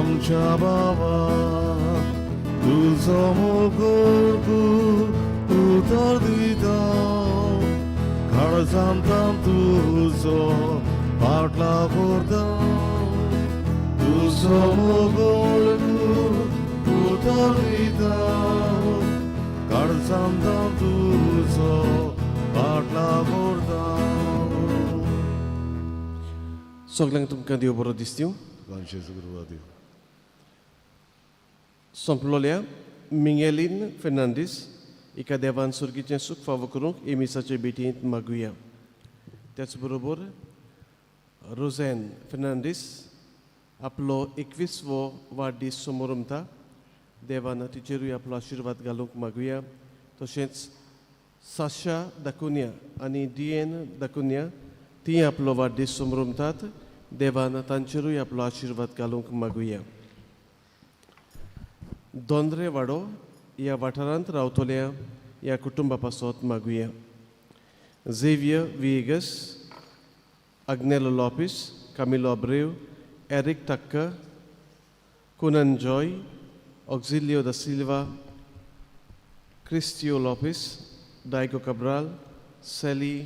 आमच्या बाबा तुझो मोगोरगू उतर दिता काळजांतां तुझो फाटला करता तुझो मोगोरगू उतर दिता काळजांतां तुझो फाटला करता. सगळ्यांक तुमकां देव बरो दीस दिवं. संपलोल्या मिंगेलीन फेर्नांडीस एका देवान सुर्गीचें सूख फावो करूंक एमिसाचे बेटयेंत मागुया. त्याच बरोबर रोझॅन फेर्नांडीस आपलो 21वो वाडदीस समोर उमता. देवान तिचेरूय आपलो आशिर्वाद घालूंक मागुया. तशेंच साशा दाकुनिया आनी डिएन दाकुनिया ती आपलो वाडदीस समोर उमतात. देवान तांचेरूय आपलो आशिर्वाद घालूंक मागुया. दोंद्रे वाडो ह्या वाठारांत रावतल्या ह्या कुटुंबा पासत मागुया. झेवियर विएगस, आग्नेलो लॉपिस, कामिलो अब्रेव, एरिक टक्कर, कुनन जॉय, ऑक्झिलियो दा सिल्वा, क्रिस्टियो लॉपिस, डायगो कब्राल, सेली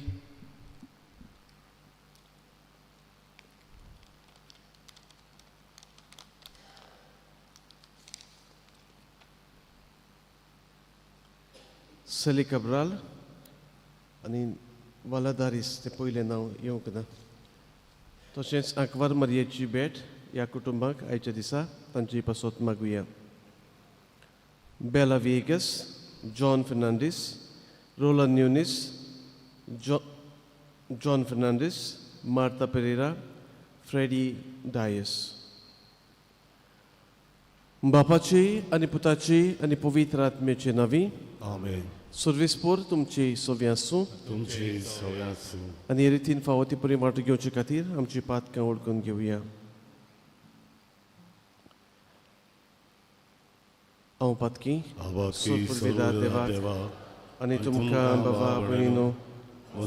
सेली कब्राल आनी वालादारीस ते पयलें नांव येवंक ना. तशेंच आंकवार मारयेची भेट ह्या कुटुंबाक आयच्या दिसा तांची पासत मागुया. बेला विएगस, जॉन फेर्नांडीस, रोलन न्यूनीस, जॉन फेर्नांडीस, मार्ता पेरेरा, फ्रेडी डायस. बापाची आनी पुताची आनी पवित्र आत्म्याची नांवी. आमेन. सर्वेस्पोर तुमची सोवी आसूं. तुमची सोवी आसूं. आनी हे रितीन फावो ती बरी वाट घेवचे खातीर आमची पातकां ओळखून घेवया. हांव पातकी देवा आनी तुमकां बाबा भयणीनो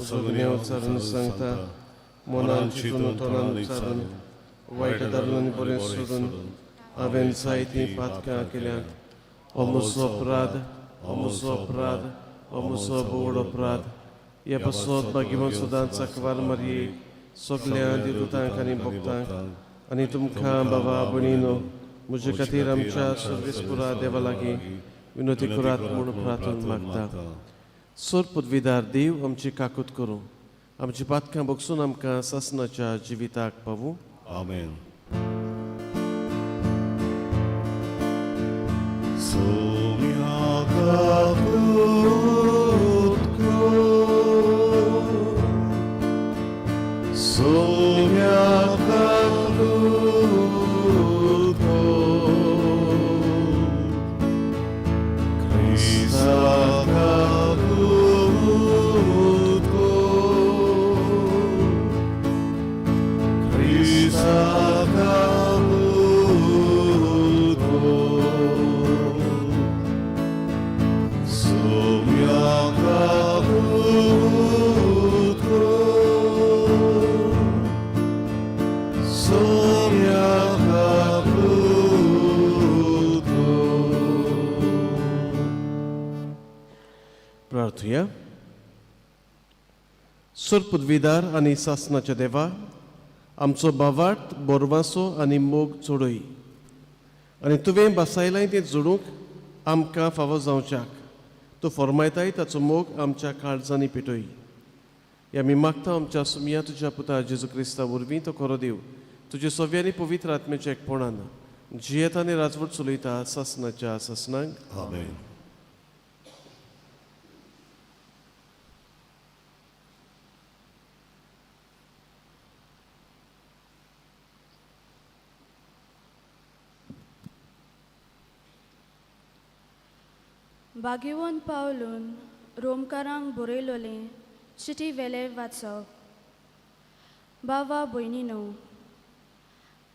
सगळ्या उच्चारून सांगता. मनान चिंतून तोंडान उच्चारून वायट दारून आनी बरें सोडून हांवें जायतीं पातकां केल्यात. हो म्हजो अपराध, हो म्हजो अपराध, हो म्हजो बोड अपराध. हे पासत भाग्यवान सदांच आंकवार मारये सगळ्या दिवतांक आनी भक्तांक आनी तुमकां बाबा भयणीनो म्हजे खातीर आमच्या सर्वेस्पुरा देवा लागीं विनोती करात म्हूण प्रार्थना मागता. सोर पदवीदार देव आमची काकूत करूं. आमची पातकां बगसून आमकां सासणाच्या जिविताक पावूं. आमेन. प्रार्थुया. सोर पदवीदार आनी सासणाच्या देवा, आमचो बावार्थ बोरवासो आनी मोग चोडय आनी तुवें बासायलाय तें जोडूंक आमकां फावो जावच्याक तूं फरमायताय ताचो मोग आमच्या काळजांनी पेटय. आमी मागता आमच्या सुमिया तुज्या पुता जेजू क्रिस्ता वरवीं तो खरो देव तुजे सव्या आनी पवित्र आत्म्याच्या एकपणान जियेता आनी राजवट चलयता सासणाच्या सासणांक. आमेन. भाग्यवन पावलून रोमकारांक बरयलोलें चिटी वेले वाचप. बावा भयणीनो,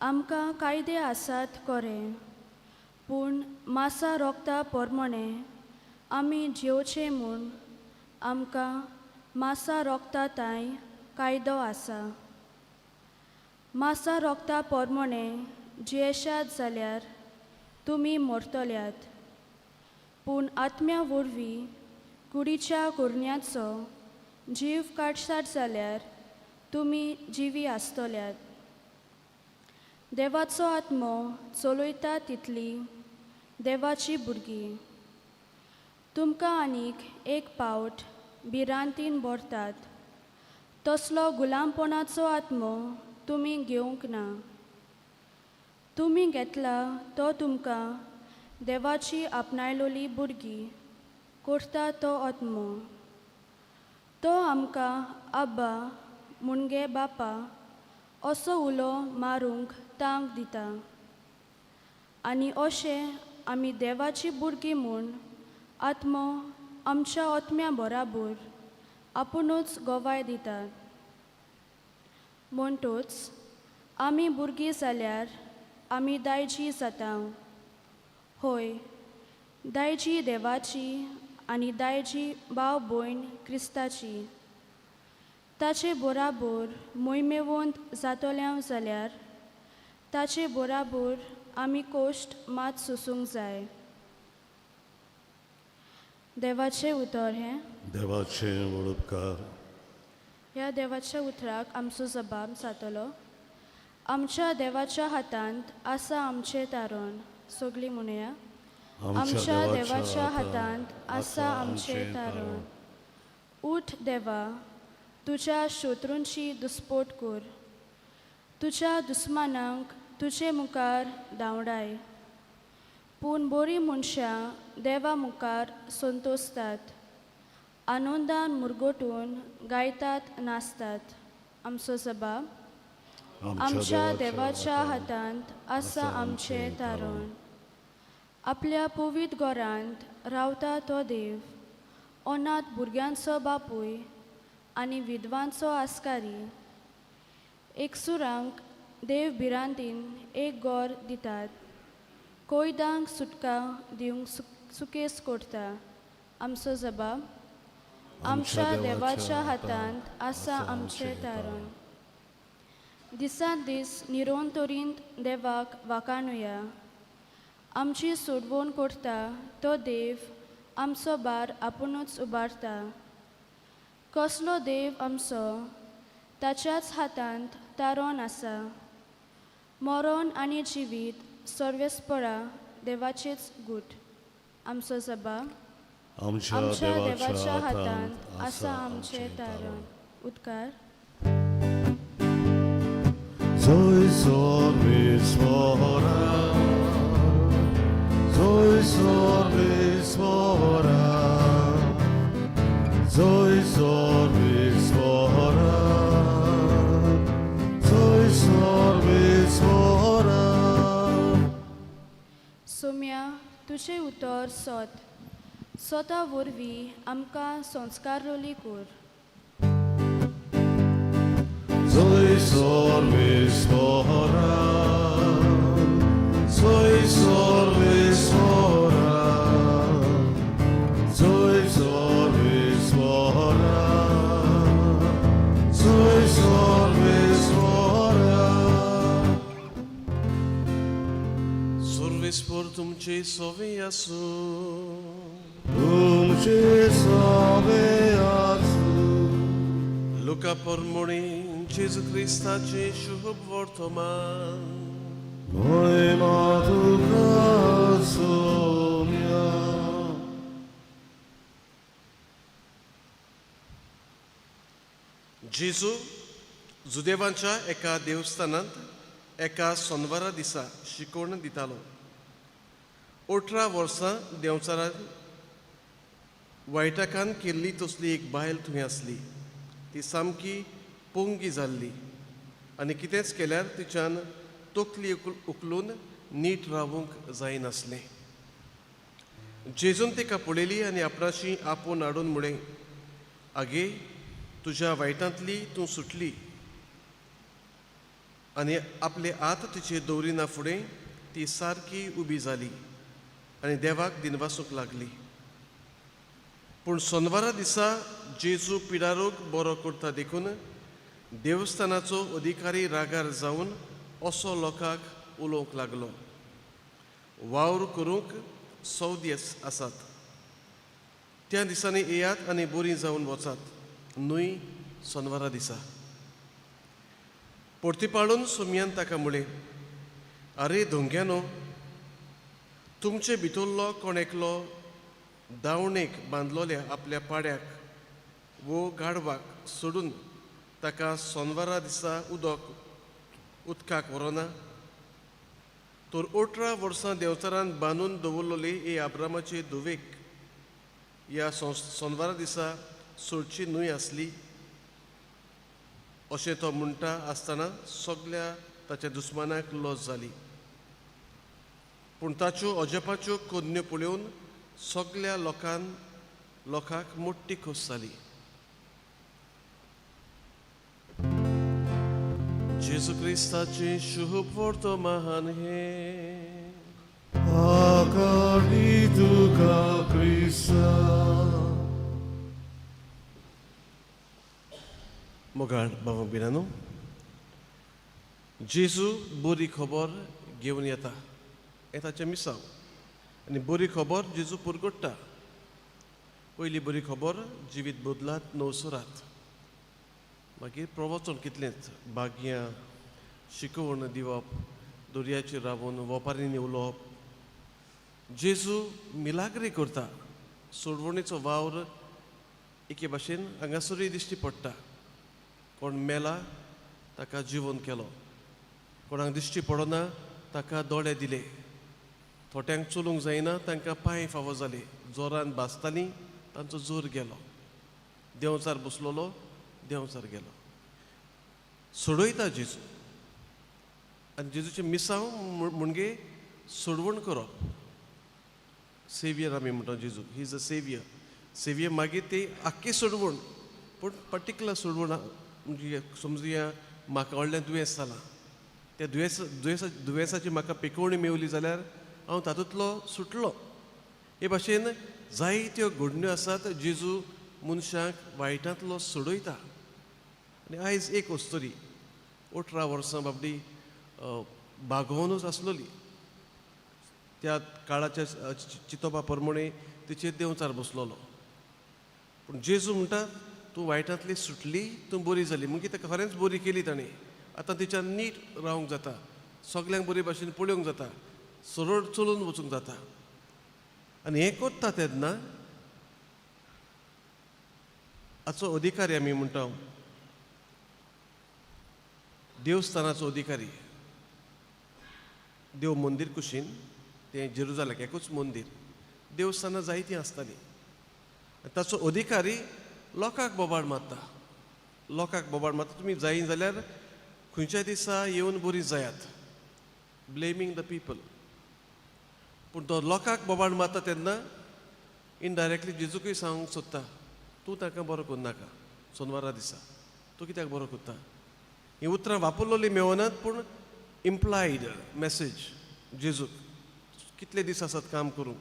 आमकां कायदे आसात खरें, पूण मासा रोगता पोरमोणे आमी जेवचे म्हूण आमकां मासा रोगता ताय कायदो आसा. मासा रोगता पोरमोणे जियेशात जाल्यार तुमी मरतल्यात, पूण आत्म्या वरवीं कुडीच्या कुरण्याचो जीव काडशात जाल्यार तुमी जिवी आसतल्यात. देवाचो आत्मो चलयता तितली देवाची भुरगीं. तुमकां आनीक एक पावट भिरांतीन भरतात, तसलो गुलामपणाचो आत्मो तुमी घेवंक ना. तुमी घेतला तो तुमकां देवाची आपणायलोली भुरगीं करता तो आत्मो. तो आमकां आब्बा मुणगे बापा असो उलो मारूंक तांक दिता. आनी अशें आमी देवाची भुरगीं म्हूण आत्मो आमच्या आत्म्या बराबर आपुणूच गोवाय दितात. म्हणटूच आमी भुरगीं जाल्यार आमी दायजी जाता. होय, दायजी देवाची आनी दायजी भाव भयण क्रिस्ताची. ताचे बराबर मोहिमेवंत जातोल्या जाल्यार ताचे बराबर आमी कोश्ट मात सोसूंक जाय. देवाचें उतर हें. देवाचे उपकार. ह्या देवाच्या उतराक आमचो जबाब जातलो. आमच्या देवाच्या हातांत आसा आमचें तारण. सगळीं म्हणया. आमच्या देवाच्या हातांत आसा आमचें तारण. उठ देवा, तुज्या शत्रूंची दुस्पोट कर. तुज्या दुस्मानांक तुजे मुखार धांवडाय. पूण बरीं मनशां देवा मुखार संतोसतात, आनंदान मुरगोटून गायतात, नाचतात. आमचो जबाब. आमच्या देवाच्या हातांत आसा आमचें तारण. आपल्या पवित्र घरांत रावता तो देव, अनाथ भुरग्यांचो बापूय आनी विधवांचो आस्कारी. एकसुरांक देव भिरांतीन एक घर दितात. कोयदांक सुटका दिवंक सुकेस करता. आमचो जबाब. आमच्या देवाच्या हातांत आसा आमचें तारण. दिसान दीस निरोंतरीत देवाक वाखाणुया. आमची सोडवण करता तो देव आमचो भार आपुणूच उबारता. कसलो देव आमचो, ताच्याच हातांत तारण आसा. मरण आनी जिवीत सर्वेस्परा देवाचेच गूट. आमचो जबाब. आमच्या देवाच्या हातांत आसा आमचें तारण. उद्गार. Soy sorvisvara, soy sorvisvara, soy sorvisvara, soy sorvisvara. Saumya, तुजें उतर सोत. स्वता वरवीं आमकां संस्कारलोली कर. Soy sorvisvara, soy sorvisvara, soy sorvisvara, soy sorvisvara. Sorvispor तुमचे सोवे आसूं. तुमचे सोवे आसूं. लुका परमोणी जेजू क्रिस्ताचे शुभ वर्तमान. Moima tuka soumya. जेजू जुदेवांच्या एका देवस्थानांत एका सोनवारा दिसा शिकवण दितालो. 18 वर्सां देंवचारान वायटाकान केल्ली तसली एक बायल थंय आसली. ती सामकी पोंगी जाल्ली आनी कितेंच केल्यार तिच्यान तकली उखलून नीट रावूंक जायनासलें. जेजून तिका पळयली आनी आपणाची आपोवन हाडून म्हळें, आगे, तुज्या वायटांतली तूं सुटली. आनी आपले हात तिचे दवरिना फुडें ती सारकी उबी जाली आनी देवाक दिनवासूंक लागली. पूण सोनवारा दिसा जेजू पिडारोग बरो करता देखून देवस्थानाचो अधिकारी रागार जावन असो लोकांक उलोवंक लागलो. वावर करूंक सौदीस आसात. त्या दिसांनी येयात आनी बरीं जावन वचात. न्हय सोनवारा दिसा. परतीपाळून सुमयान ताका म्हळें, आरे धोंग्यानो, तुमचे भितरलो कोण एकलो दावणेक बांदलोल्या आपल्या पाड्याक वो गाडवाक सोडून ताका सोनवारा दिसा उदकाक व्हरोना. तर 18 वर्सां देंवचारान बांदून दवरलोली हे अब्रामाचे धुवेक ह्या सोनवारा दिसा सोडची न्हय आसली. अशें तो म्हणटा आसतना सगल्या ताच्या दुस्मानाक लॉस जाली. पूण ताच्यो अजपाच्यो कन्यो पळोवन सगल्या लोकांक मोठी खोस जाली. जेजू क्रिस्ताचे शुभ वर्तमान हे आकाडी तुका क्रिस्ता. मोगाळ भाव बिरानो, जेजू बरी खबर घेवन येता. हें ताचें मिसाव. आनी बरी खबर जेजू पुरगोडटा. पयली बरी खबर जिवीत बदलात नवसरात. मागीर प्रवचन कितलेंच भाग्यां शिकवण दिवप, दर्याचेर रावून वोपारींनी उलोवप. जेजू मिलाग्री करता. सोडवणेचो वावर एके भाशेन हांगासरूय दिश्टी पडटा. कोण मेला ताका जिवन केलो. कोणाक दिश्टी पडना ताका दोळे दिले. थोट्यांक चलूंक जायना तांकां पांय फावो जाले. जोरान भाजतालीं तांचो जोर गेलो. देंवचार बसलोलो, देंवचार गेलो. सोडयता जेजू. आनी जेजूचें मिसांव म्हणजे सोडवण करप. सेवियर आमी म्हणटा जेजू. He is a saviour. Saviour मागीर ती आख्खी सोडवण. पूण पर्टिक्युलर सोडवण म्हणजे समजुया म्हाका व्हडलें दुयेंस जालां. त्या दुयेंसाची म्हाका पिकोवणी मेवली जाल्यार हांव तातूंतलो सुटलो. हे भाशेन जायत्यो घडण्यो आसात जेजू मनशाक वायटांतलो सोडयता. आनी आयज एक वस्तोरी 18 वर्सां बाबडी बागोवनूच आसलोली. त्या काळाच्या चिंतोवपा प्रमाणे तिचेर देंवचार बसलोलो. पूण जेजू म्हणटा तूं वायटांतली सुटली, तूं बरी जाली. म्हणजे ताका खरेंच बरी केली ताणें. आतां तिच्यान नीट रावंक जाता. सगल्यांक बरे भाशेन पळोवंक जाता. सरळ चलून वचूंक जाता. आनी हें कोत्ता तेन्ना हाचो अधिकारी आमी म्हणटा देवस्थानाचो अधिकारी. देव मंदीर कुशीन तें जेरुजालेम एकूच मंदीर. देवस्थानां जायतीं आसतालीं. ताचो अधिकारी लोकांक बोबाड मारता. लोकांक बोबाड मारता. तुमी जायी जाल्यार खंयच्याय दिसा येवन बरी जायात. ब्लेमींग द पीपल. पूण तो लोकांक बोबाड मारता तेन्ना इनडायरेक्टली जेजूकय सांगूंक सोदता तूं ताका बरो करनाका. सोनवारा दिसा तूं कित्याक बरो करता. हीं उतरां वापरलोलीं मेवनात पूण इम्प्लायड मॅसेज जेजूक. कितले दीस आसात काम करूंक.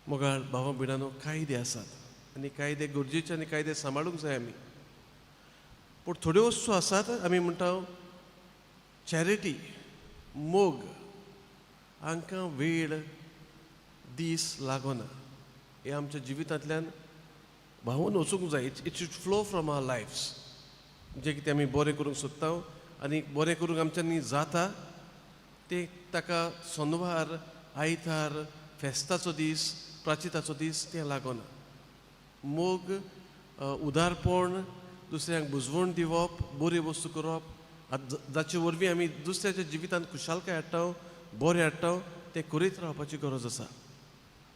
मोगाळ भावा भिडानो, कायदे आसात. आनी कायदे गरजेचे आनी कायदे सांबाळूंक जाय आमी. पूण थोड्यो वस्तू आसात आमी म्हणटा चॅरिटी, मोग हांकां वेळ दीस लागना. हे आमच्या जिवितांतल्यान व्हांवून वचूंक जाय. इट शूड फ्लो फ्रॉम आवर लायफ्स. जें कितें आमी बरें करूंक सोदता आनी बरें करूंक आमच्यांनी जाता तें ताका सोनवार, आयतार, फेस्ताचो दीस, प्राचिताचो दीस तें लागना. मोग, उदारपण, दुसऱ्यांक बुजवण दिवप, बरी वस्तू करप, जाचे वरवीं आमी दुसऱ्याच्या जिवितांत खुशालकाय हाडटा, बरें हाडटा, तें करीत रावपाची गरज आसा.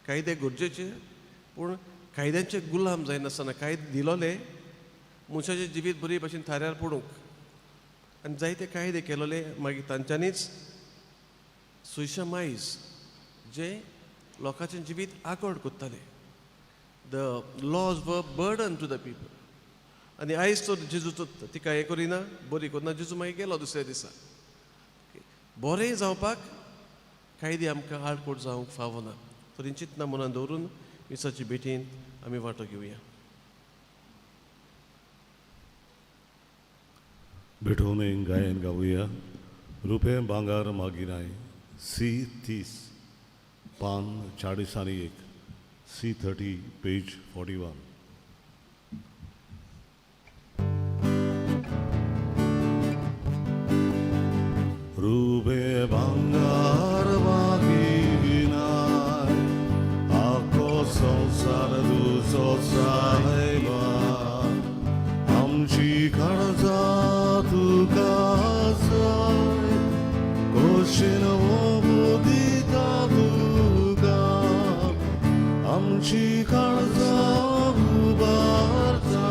कायदे गरजेचे पूण कायद्यांचे गुलाम जायनासतना कायदे दिलोले मनशाचें जिवीत बरे भाशेन थाऱ्यार पडूंक. आनी जायते कायदे केलोले मागीर तांच्यांनीच सुशमायज जे लोकांचें जिवीत आगोड कोत्ताले. The laws were burden to the people. आनी आयज तो जेजू तिका हें करिना, बरी करना. जेजू मागीर गेलो दुसऱ्या दिसा. बरें जावपाक कायदे आमकां आडकोड जावंक फावना. तर ही चिंतना मनान दवरून मिसाची भेटीन आमी वांटो घेवया. भेटोवन गायन गावया. रुपये भांगार मागिनाय C30 पान 41 C30 पेज 41. रुपये भांगार मागिनाय आको संसार दुसो साहेबा आमची काळजा तुका जाय कोशीन मोदिता तुका आमची काळजा उबारता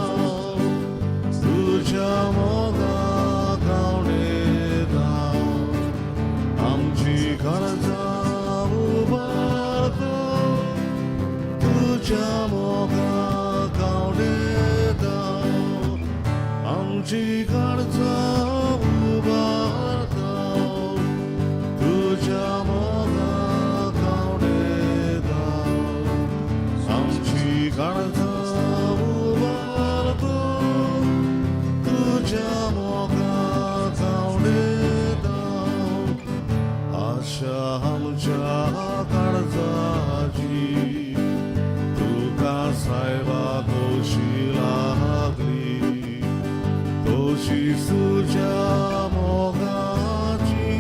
तुझ्या मोगा काळजा उबारता तुझ्या मोगा गावडेता आमची काळजा उबारता तुझ्या मोगा गावडेता आमची काळजा उबारता तुझ्या मोगा गावडेता आशा आमच्या काळजाची तुका सायबा दोशी लागली दोशी तुझ्या मोगाची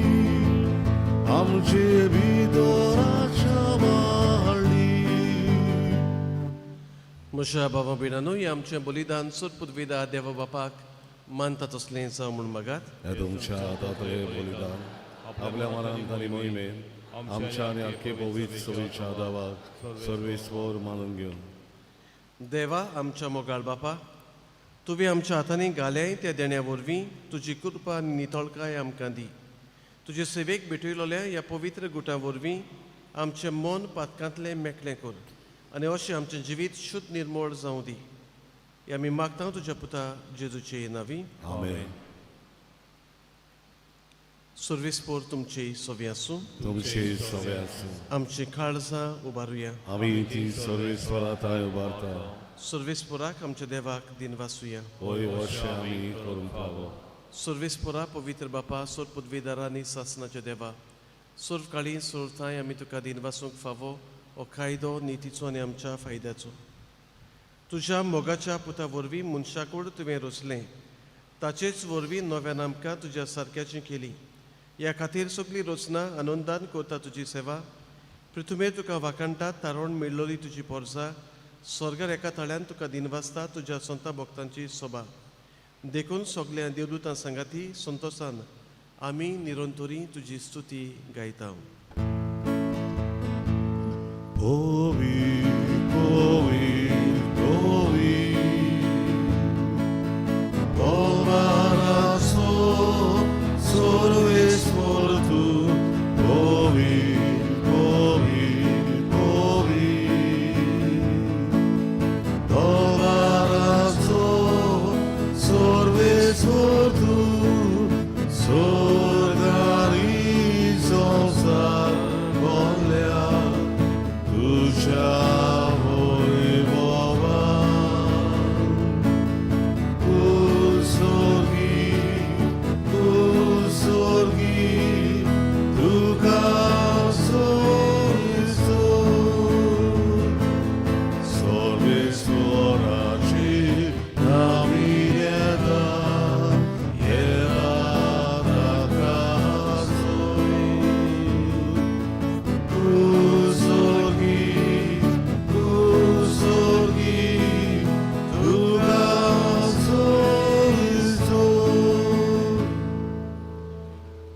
आमचे भितोराच्या वाळली. म्हज्या भावा भयणांनो, हे आमचें बलिदान सोद पुदविदा देवा बापाक मानता तसलें जावं म्हूण मागात. हे तुमच्या हातांतलें बलिदान आपल्या मरांत आनी मोहिमेन आमच्या आनी आख्खे पवित्र सभेच्या दावाक सर्वेस्वर मानून घेवन देवा आमच्या मोगाळ बापा, तुवें आमच्या हातांनी घाल्याय त्या देण्या वरवीं तुजी कृपा आनी नितळकाय आमकां दी. तुजे सेवेक भेटयलोल्या ह्या पवित्र गुटां वरवीं आमचें मन पातकांतलें मेकळें कर आनी अशें आमचें जिवीत शुद्ध निर्मळ जावं दी. हे आमी मागता तुज्या पुता जेजूचे नांवी. आमेन. सर्वेस्पोर तुमची सोवी आसूं. तुमचे सवे आसूं. आमची काळजां उबारुया. आमी ती सर्वेस्वराताय उबारता. सर्वेस्पोराक आमच्या देवाक दिन वासुया. होय अशें आमी करूंक पावो. सर्वेस्पोरा पवित्र बापा, सोर पदवीदारांनी सासनाचे देवा, सोर काळी सोरताय आमी तुका दिन वासूंक फावो हो कायदो नितीचो आनी आमच्या फायद्याचो. तुज्या मोगाच्या पुता वरवीं मनशाकूड तुवें रचलें, ताचेच वरवीं नव्यान आमकां तुज्या सारक्याची केली. ह्या खातीर सगळी रचना आनंदान करता तुजी सेवा. पृथ्वीर तुका वाकाणटात तारण मेळ्ळोली तुजी पोरसां, स्वर्गार एका तळ्यान तुका दिनवासता तुज्या संत भक्तांची सभा. देखून सगल्या देवदूतां सांगाती संतोशान आमी निरंतरी तुजी स्तुती गायता. Povi, povi, povi, povaraso, sorvesfor tu, povi, povi, povi, povaraso, sorvesfor tu, sorgari sonsar volea. Tuja voivova, usorgi, tuka soriso, sorvesoraci namieda, yera rakasoi,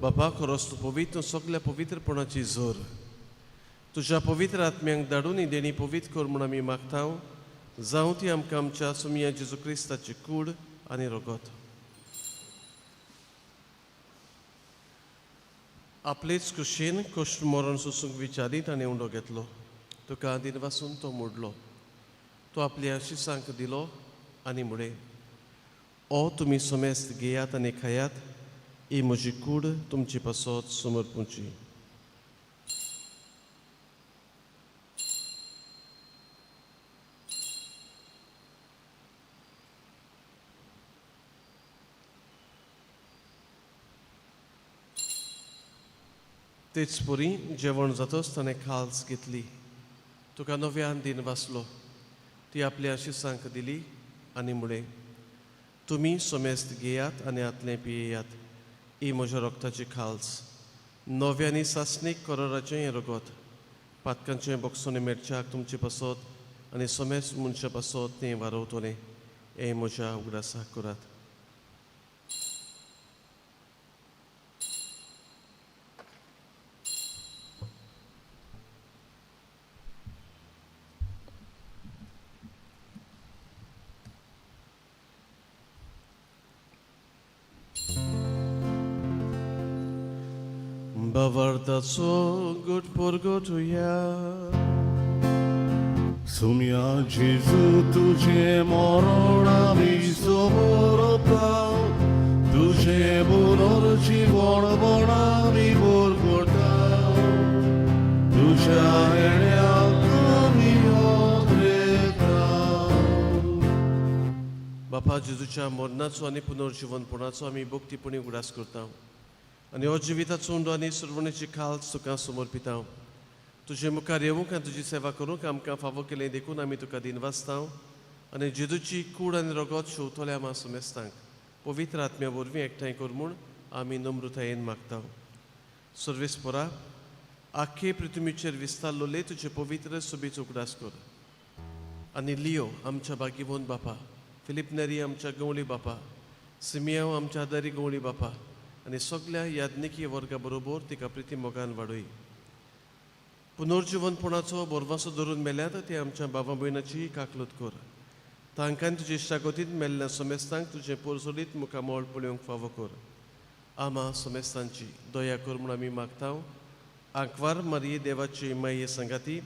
बापा खरोच तूं पवित्र सगल्या पवित्रपणाची जोर तुज्या पवित्र आत्म्यांक धाडून ही देणी पवित्र कर म्हूण आमी मागता. जावं ती आमकां आमच्या सुमिया जेजू क्रिस्ताची कूड आनी रगत. आपलेच कुशीन कश्ट मरण सोसूंक विचारीत आनी उंडो घेतलो. तुका दिन वासून तो मोडलो. तो आपल्या आशिसांक दिलो आनी मुळे ओ तुमी समेस्त घेयात आनी खायात. ही म्हजी कूड तुमची पासत समर्पूची. तेच पुरी जेवण जातोच ताणें खाल्स घेतली. तुका नव्यान दिन वाचलो. ती आपल्या शिसांक दिली आनी म्हळें, तुमी सोमेस्त घेयात आनी आतलें पियेयात. ही म्हज्या रोगताची खाल्स. नव्यांनी सासणीक करोराचें हें रगत. पातकांचें बोगसोनी मेरच्याक तुमचे पासत आनी सोमेस्त मनशा पासत तें वारवतलें. हें म्हज्या उगडासाक करात. Bavardaco gut porgotuja. Sumia Jezu tuझे मरणावी सोबरता तुझे पुनर्जीवन बनावी बोरगोटा तुझ्या येण्याक आमी येता. बापा जेजूच्या मरणाचो आनी पुनर्जीवनपणाचो आमी भक्तीपणी उगडास करता. आनी हो जिविताचो उंडो आनी सुरवणेची खाल्स तुका समर्पिता. तुजे मुखार येवंक आनी तुजी सेवा करूंक आमकां फावो केलें देखून आमी तुका दिन वाचता. आनी जेजूची कूड आनी रगत शेवतले आमा सुमेस्तांक पवित्र आत्म्या वरवीं एकठांय कर म्हूण आमी नम्रतायेन मागता. सर्वेस्परा आख्खे पृथ्वीचेर विस्तारलोले तुजे पवित्र सुबेचो उगडास कर. आनी लियो आमच्या बागीवोन बापा, फिलिप नेरी आमच्या गवळी बापा, सिमियांव आमच्या आदारी गवळी बापा आनी सगळ्या याज्ञिकी वर्गा बरोबर तिका प्रिती मोगान वाडय. पुनर्जीवनपणाचो बोरवासो धरून मेल्यात ते आमच्या बाबा भयणाची काकलूत कर. तांकां तुजे शागोतीत मेल्ल्या सोमेस्तांक तुजें पोरसोलीत मुखामोळ पळोवंक फावो कर. आमा सोमेस्तांची दया कर म्हूण आमी मागता. आंकवार मारये देवाची माये संगाती,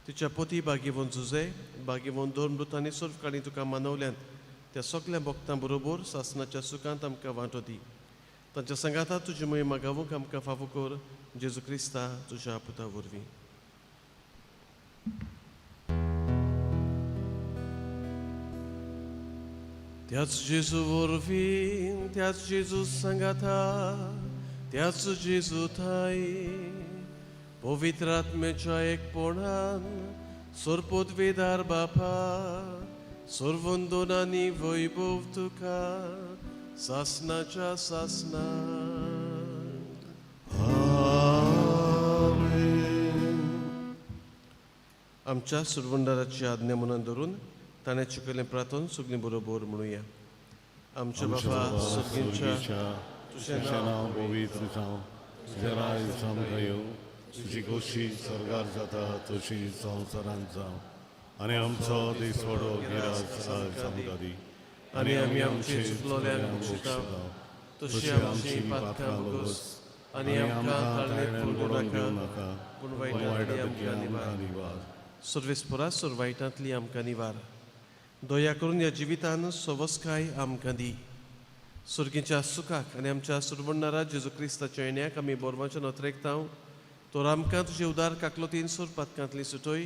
तिच्या पोती बागीवोन झुजे, बागीवोन दोन मृतांनी सर्वकाळी तुका मानवल्यांत त्या सगळ्या भक्तां बरोबर सासणाच्या सुखांत आमकां वांटो दी. तांच्या संगाताक तुजी महिमा गावूंक आमकां फावो कर. जेजू क्रिस्ता तुज्या पुता वरवीं. त्याच जेजू वरवीं, त्याच जेजू संगाता, त्याच जेजू थाय पवित्र आत्म्याच्या एकपणान सोरपोतवेदार बापा सर्वंदोनांनी वैभव तुका सासनाच्या सासना. आमच्या सुरवंडाराची आज्ञा मनान धरून ताणें शिकयलें प्रार्थन सगळीं बरोबर म्हणुया. आमच्या बापा सगळींच्या तुझें नांव पवित्र जावं, तुजें राय जावंक येवं, तुजी खोशी स्वर्गार जाता तशी संवसारांत जावं. आनी आमचो दिसवडो गिरास आमकां दी. आनी आमी आमचे चुकलोल्यांक बक्षिता तशी आमची पातकां बगस. आनी आमकां ताळमेत पडूं नाका पूण वायटांतली आमकां निवार. सर्वेस्परा वायटांतली आमकां निवार. दया करून ह्या जिवितान सवस्काय आमकां दी. सुर्गीच्या सुखाक आनी आमच्या सुरवणारा जेजू क्रिस्ताच्या येण्याक आमी बोरवांच्यान अत्रेकता. तर आमकां तुजे उदार काकलोतीन सोर पातकांतली सुटय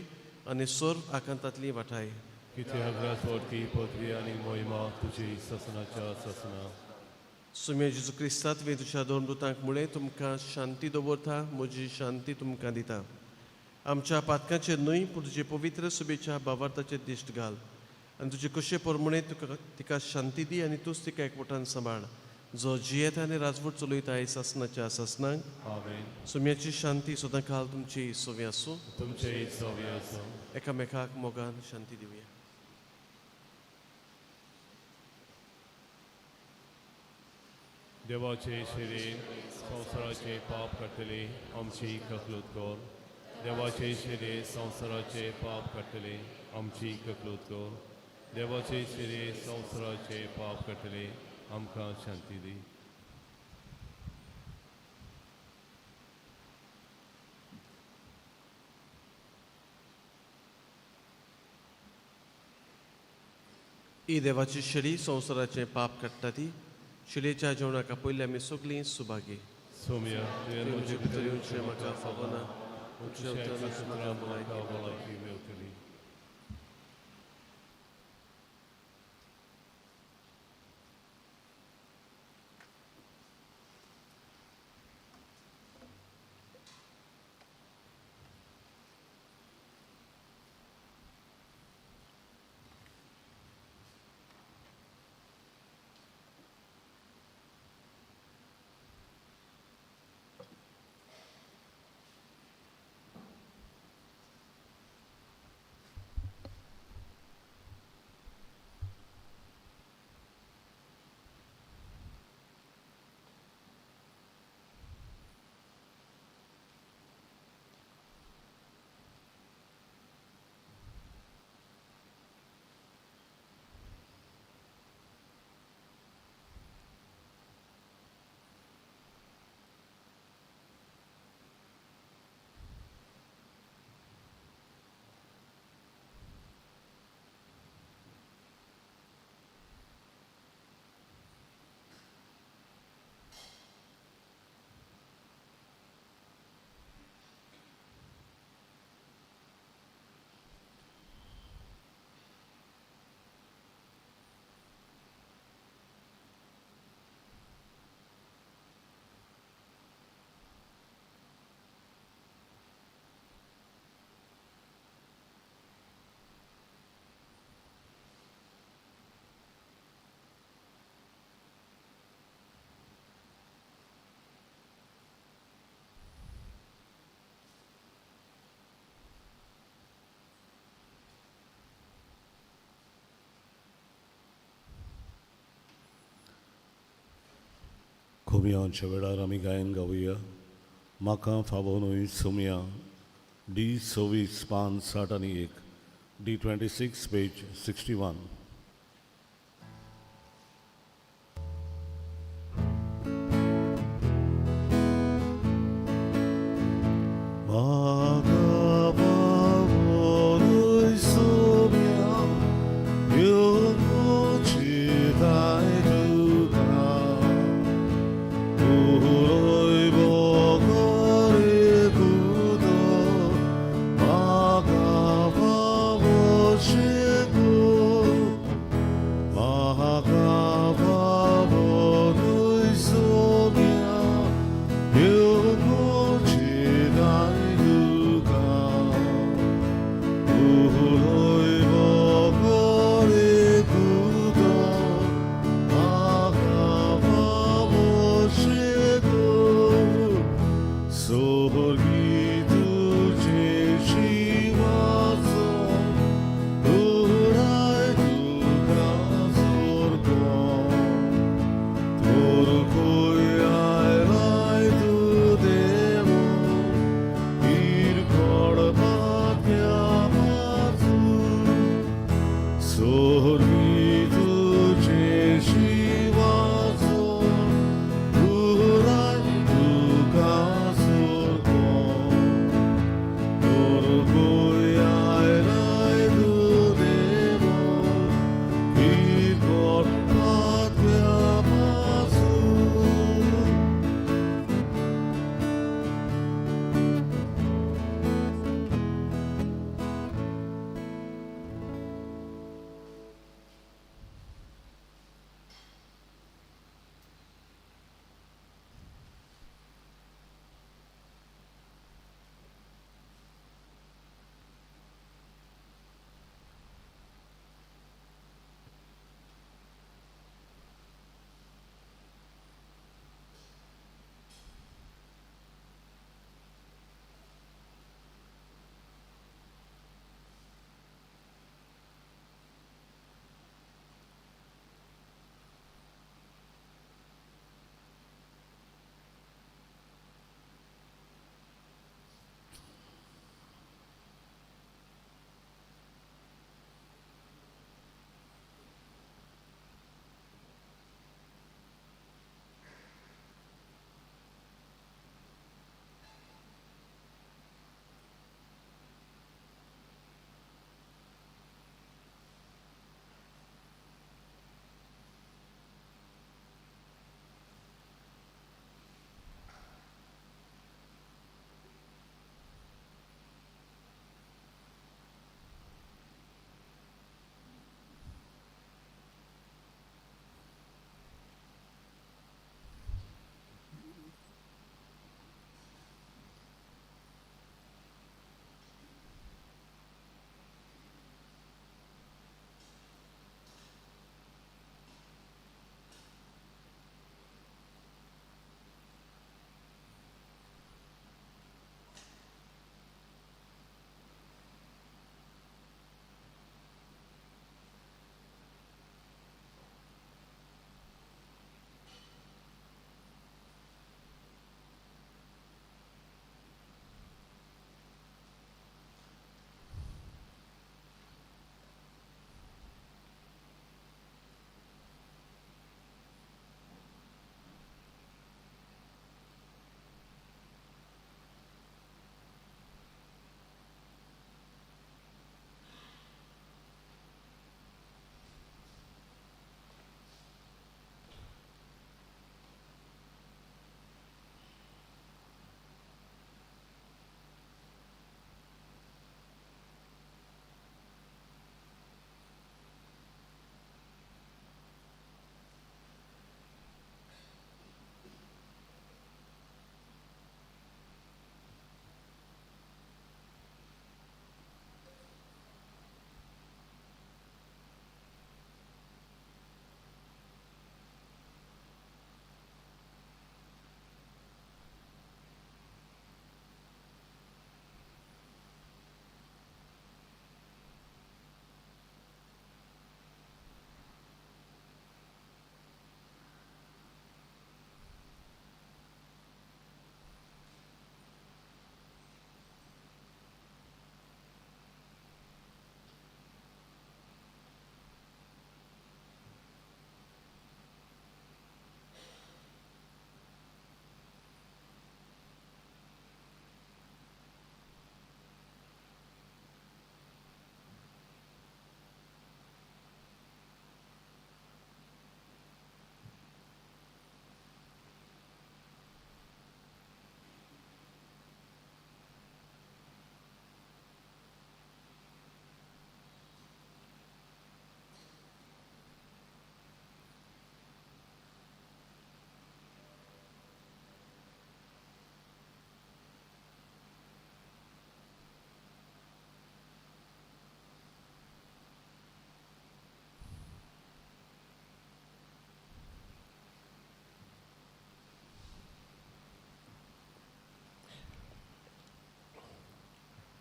आनी सोर आकांतांतली वाटाय. कितें अग्रासवरती पदवी आनी मोहिमा तुजी ससनाच्या ससना. सुमे जेजू क्रिस्तांत वे तुज्या दोन दुतांक मुळे तुमकां शांती दवरता. म्हजी शांती तुमकां दिता. आमच्या पातकांचेर न्हय पूण तुजे पवित्र सुबेच्या भावार्थाचेर दिश्ट घाल. आनी तुजे कशे परमणे तुका तिका शांती दी आनी तूंच तिका एकवटान सांबाळ. जो जियेता आनी राजवट चलयता आयज सासनाच्या सासनांक. आमेन. सुम्याची शांती सदां काल तुमची सोवी आसूं. तुमचे सव्य आसूं. एकामेकाक मोगान शांती दिवया. देवाचे शिरेन संवसाराचे पाप काडटले आमची ककलूत कर. देवाचे शिरे संवसाराचे पाप काडटले आमची ककलूत कर. देवाचे शिरे संवसाराचे पाप काडटले आमकां शांती दी. ही देवाची शिडी संवसाराचे पाप काडटा ती. शिडेच्या जेवणाक पयलीं आमी सगळीं सुभागी. सोम्या तुवें म्हजे भितर येवचें म्हाका फावो ना. भलायकी मेळटली. भुमियांच्या वेळार आमी गायन गावुया. म्हाका फावो न्हय सुमया D26 पान 61, D26 पेज 61.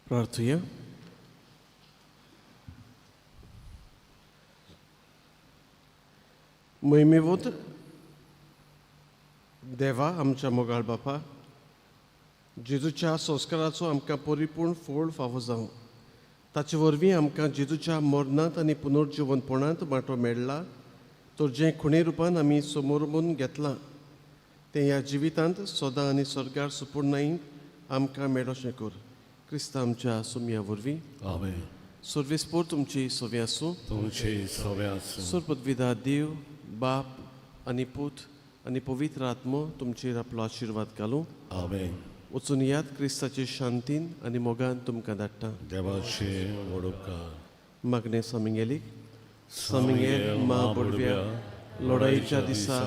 प्रार्थूया. मोहिमेवोद देवा आमच्या मोगाळ बापा, जेजूच्या संस्काराचो आमकां परिपूर्ण फोड फावो जावं. ताचे वरवीं आमकां जेजूच्या मरणांत आनी पुनर्जिवनपणांत वांटो मेळ्ळा, तर जें खुणे रुपान आमी समोरून घेतलां तें ह्या जिवितांत सदां आनी स्वर्गार सुपूर्णायेन आमकां मेळोशें कर. क्रिस्ता आमच्या सुमया वरवीं. आमेन. सर्वेस्पोर तुमची सव्या आसूं. तुमचे सवे आसूं. सर्पदविदा देव बाप आनी पूत आनी पवित्र आत्मो तुमचेर आपलो आशिर्वाद घालूं. आमेन. वचून याद क्रिस्ताचे शांतीन आनी मोगान तुमकां धाडटा. देवाचे वडोपकार. मागणे सामिंगेलीक. सामिंगेल मा बडव्या लढाईच्या दिसा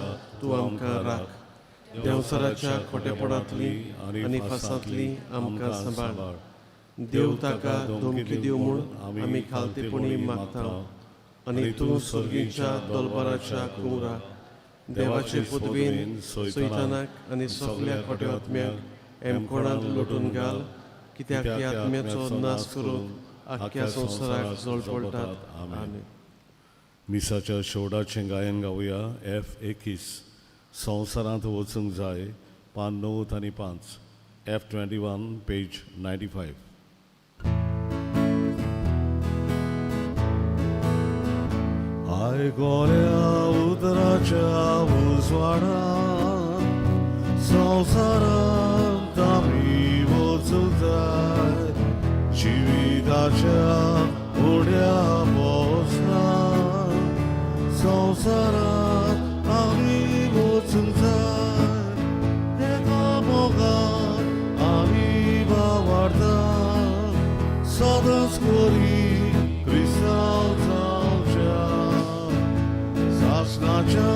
तूं आमकां राख. देंवसराच्या खोटेपणांतली आनी फासांतली आमकां सांबाळ. देव ताका धमकी दिव म्हूण आमी खालतेपणी मागता. आनी तूं सर्गीच्या दरबाराच्या कुंवरा देवाचे पदवेन सैतानाक आनी सगल्या खोटे आत्म्याक एमकोणांत लुटून घाल, कित्याक ते आत्म्याचो नाश करून आख्ख्या संवसाराक जळपळटात. आमेन. मिसाच्या शेवटाचें गायन गावया. F21 संवसारांत वचूंक जाय 5 आनी 5. F21 page 95. आयगोल्या उदराच्या उजवाडांत संवसारांत आमी वचूंक जाय. जिविताच्या उड्या बोसनांत संवसारांत आमी वचूंक जाय. एका मोगान आमी वावरता. सदांच करी क्रिस्तांव जावच्या. सासणाच्या